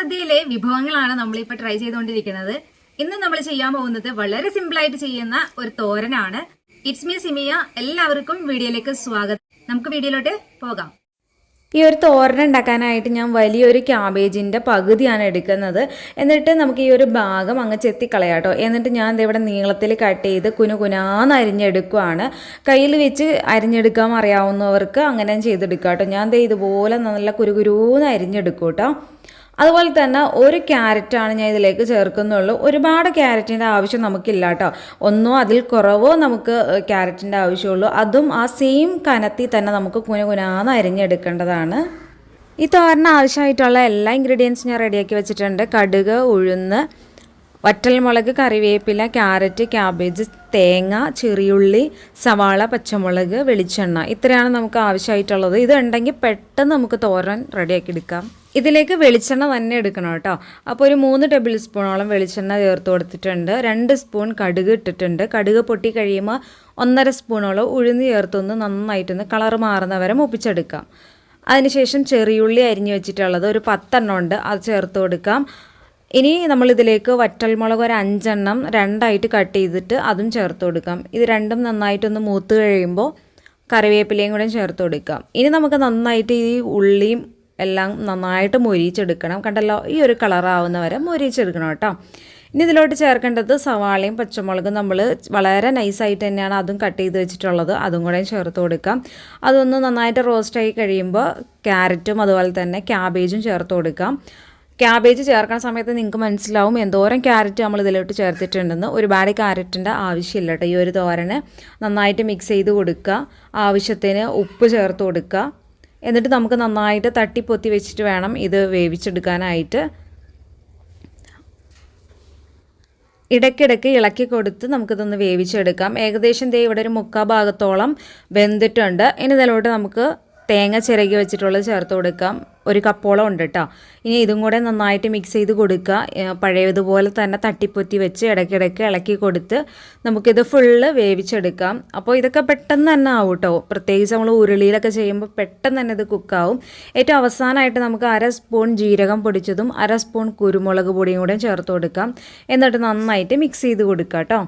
സദ്യയിലെ വിഭവങ്ങളാണ് നമ്മളിപ്പോൾ ട്രൈ ചെയ്തുകൊണ്ടിരിക്കുന്നത്. ഇന്ന് നമ്മൾ ചെയ്യാൻ പോകുന്നത് വളരെ സിമ്പിൾ ആയിട്ട് ചെയ്യുന്ന ഒരു തോരനാണ്. It's me Simiya. എല്ലാവർക്കും വീഡിയോയിലേക്ക് സ്വാഗതം. നമുക്ക് വീഡിയോയിലോട്ട് പോകാം. ഈ ഒരു തോരൻ ഉണ്ടാക്കാനായിട്ട് ഞാൻ വലിയൊരു ക്യാബേജിൻ്റെ പകുതിയാണ് എടുക്കുന്നത്. എന്നിട്ട് നമുക്ക് ഈ ഒരു ഭാഗം അങ്ങ് ചെത്തിക്കളയാം കേട്ടോ. എന്നിട്ട് ഞാൻ ഇവിടെ നീളത്തിൽ കട്ട് ചെയ്ത് കുനുകുനാന്ന് അരിഞ്ഞെടുക്കുകയാണ്. കയ്യിൽ വെച്ച് അരിഞ്ഞെടുക്കാൻ അറിയാവുന്നവർക്ക് അങ്ങനെ ചെയ്തെടുക്കാം കേട്ടോ. ഞാൻ ഇതുപോലെ നല്ല കുരുകുരൂന്ന് അരിഞ്ഞെടുക്കും കേട്ടോ. അതുപോലെ തന്നെ ഒരു ക്യാരറ്റാണ് ഞാൻ ഇതിലേക്ക് ചേർക്കുന്നുള്ളൂ. ഒരുപാട് ക്യാരറ്റിൻ്റെ ആവശ്യം നമുക്കില്ല കേട്ടോ. ഒന്നോ അതിൽ കുറവോ നമുക്ക് ക്യാരറ്റിൻ്റെ ആവശ്യമുള്ളൂ. അതും ആ സെയിം കനത്തിൽ തന്നെ നമുക്ക് കുനുകുനാന്ന് അരിഞ്ഞെടുക്കേണ്ടതാണ്. ഈ തോരന് ആവശ്യമായിട്ടുള്ള എല്ലാ ഇൻഗ്രീഡിയൻസും ഞാൻ റെഡിയാക്കി വെച്ചിട്ടുണ്ട്. കടുക്, ഉഴുന്ന്, വറ്റൽമുളക്, കറിവേപ്പില, ക്യാരറ്റ്, ക്യാബേജ്, തേങ്ങ, ചെറിയുള്ളി, സവാള, പച്ചമുളക്, വെളിച്ചെണ്ണ. ഇത്രയാണ് നമുക്ക് ആവശ്യമായിട്ടുള്ളത്. ഇതുണ്ടെങ്കിൽ പെട്ടെന്ന് നമുക്ക് തോരൻ റെഡിയാക്കി എടുക്കാം. ഇതിലേക്ക് വെളിച്ചെണ്ണ തന്നെ എടുക്കണം കേട്ടോ. അപ്പോൾ ഒരു 3 ടേബിൾ സ്പൂണോളം വെളിച്ചെണ്ണ ചേർത്ത് കൊടുത്തിട്ടുണ്ട്. 2 സ്പൂൺ കടുക് ഇട്ടിട്ടുണ്ട്. കടുക് പൊട്ടി കഴിയുമ്പോൾ 1.5 സ്പൂണോളം ഉഴുന്ന് ചേർത്തൊന്ന് നന്നായിട്ടൊന്ന് കളർ മാറുന്നവരെ മൂപ്പിച്ചെടുക്കാം. അതിനുശേഷം ചെറിയുള്ളി അരിഞ്ഞ് വെച്ചിട്ടുള്ളത് ഒരു 10 എണ്ണം ഉണ്ട്, അത് ചേർത്ത് കൊടുക്കാം. ഇനി നമ്മളിതിലേക്ക് വറ്റൽമുളക് ഒരു 5 എണ്ണം 2ആയിട്ട് കട്ട് ചെയ്തിട്ട് അതും ചേർത്ത് കൊടുക്കാം. ഇത് രണ്ടും നന്നായിട്ടൊന്ന് മൂത്ത് കഴിയുമ്പോൾ കറിവേപ്പിലയും കൂടെ ചേർത്ത് കൊടുക്കാം. ഇനി നമുക്ക് നന്നായിട്ട് ഈ ഉള്ളിയും എല്ലാം നന്നായിട്ട് മൊരിച്ചെടുക്കണം. കണ്ടല്ലോ, ഈ ഒരു കളറാവുന്നവരെ മൊരിച്ചെടുക്കണം കേട്ടോ. ഇനി ഇതിലോട്ട് ചേർക്കേണ്ടത് സവാളയും പച്ചമുളകും നമ്മൾ വളരെ നൈസായിട്ട് തന്നെയാണ് അതും കട്ട് ചെയ്ത് വെച്ചിട്ടുള്ളത്. അതും കൂടെ ചേർത്ത് കൊടുക്കാം. അതൊന്ന് നന്നായിട്ട് റോസ്റ്റായി കഴിയുമ്പോൾ ക്യാരറ്റും അതുപോലെ തന്നെ ക്യാബേജും ചേർത്ത് കൊടുക്കാം. ക്യാബേജ് ചേർക്കുന്ന സമയത്ത് നിങ്ങൾക്ക് മനസ്സിലാവും എന്തോരം ക്യാരറ്റ് നമ്മൾ ഇതിലോട്ട് ചേർത്തിട്ടുണ്ടെന്ന്. ഒരുപാട് ക്യാരറ്റിൻ്റെ ആവശ്യമില്ല കേട്ടോ. ഈ ഒരു തോരന് നന്നായിട്ട് മിക്സ് ചെയ്ത് കൊടുക്കുക. ആവശ്യത്തിന് ഉപ്പ് ചേർത്ത് കൊടുക്കുക. എന്നിട്ട് നമുക്ക് നന്നായിട്ട് തട്ടിപ്പൊത്തി വെച്ചിട്ട് വേണം ഇത് വേവിച്ചെടുക്കാനായിട്ട്. ഇടയ്ക്കിടയ്ക്ക് ഇളക്കി കൊടുത്ത് നമുക്കിതൊന്ന് വേവിച്ചെടുക്കാം. ഏകദേശം ഇവിടെ ഒരു 3/4 ഭാഗത്തോളം വെന്തിട്ടുണ്ട്. ഇനി ഇതിലോട്ട് നമുക്ക് തേങ്ങ ചിരകി വെച്ചിട്ടുള്ളത് ചേർത്ത് കൊടുക്കാം. 1 കപ്പോളം ഉണ്ട് കേട്ടോ. ഇനി ഇതും കൂടെ നന്നായിട്ട് മിക്സ് ചെയ്ത് കൊടുക്കുക. പഴയതുപോലെ തന്നെ തട്ടിപ്പൊത്തി വെച്ച് ഇടയ്ക്കിടയ്ക്ക് ഇളക്കി കൊടുത്ത് നമുക്കിത് ഫുള്ള് വേവിച്ചെടുക്കാം. അപ്പോൾ ഇതൊക്കെ പെട്ടെന്ന് തന്നെ ആവും കേട്ടോ. പ്രത്യേകിച്ച് നമ്മൾ ഉരുളിയിലൊക്കെ ചെയ്യുമ്പോൾ പെട്ടെന്ന് തന്നെ ഇത് കുക്കാവും. ഏറ്റവും അവസാനമായിട്ട് നമുക്ക് 1/2 സ്പൂൺ ജീരകം പൊടിച്ചതും 1/2 സ്പൂൺ കുരുമുളക് പൊടിയും കൂടെ ചേർത്ത് കൊടുക്കാം. എന്നിട്ട് നന്നായിട്ട് മിക്സ് ചെയ്ത് കൊടുക്കാം കേട്ടോ.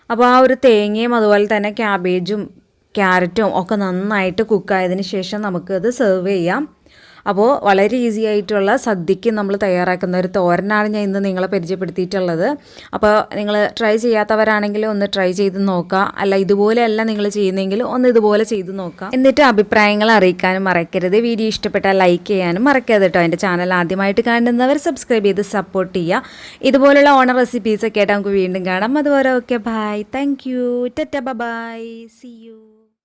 അപ്പോൾ ആ ഒരു തേങ്ങയും അതുപോലെ തന്നെ ക്യാബേജും ക്യാരറ്റും ഒക്കെ നന്നായിട്ട് കുക്കായതിന് ശേഷം നമുക്കത് സെർവ് ചെയ്യാം. അപ്പോൾ വളരെ ഈസി ആയിട്ടുള്ള സദ്യക്ക് നമ്മൾ തയ്യാറാക്കുന്ന ഒരു തോരനാണ് ഞാൻ ഇന്ന് നിങ്ങളെ പരിചയപ്പെടുത്തിയിട്ടുള്ളത്. അപ്പോൾ നിങ്ങൾ ട്രൈ ചെയ്യാത്തവരാണെങ്കിൽ ഒന്ന് ട്രൈ ചെയ്ത് നോക്കുക. അല്ല ഇതുപോലെയല്ല നിങ്ങൾ ചെയ്യുന്നെങ്കിൽ ഒന്ന് ഇതുപോലെ ചെയ്ത് നോക്കാം. എന്നിട്ട് അഭിപ്രായങ്ങൾ അറിയിക്കാനും മറക്കരുത്. വീഡിയോ ഇഷ്ടപ്പെട്ടാൽ ലൈക്ക് ചെയ്യാനും മറക്കരുത് കേട്ടോ. എൻ്റെ ചാനൽ ആദ്യമായിട്ട് കാണുന്നവർ സബ്സ്ക്രൈബ് ചെയ്ത് സപ്പോർട്ട് ചെയ്യുക. ഇതുപോലുള്ള ഓണർ റെസിപ്പീസൊക്കെ ആയിട്ട് നമുക്ക് വീണ്ടും കാണാം. അതുപോലെ okay, bye, thank you, tata, bye, see U.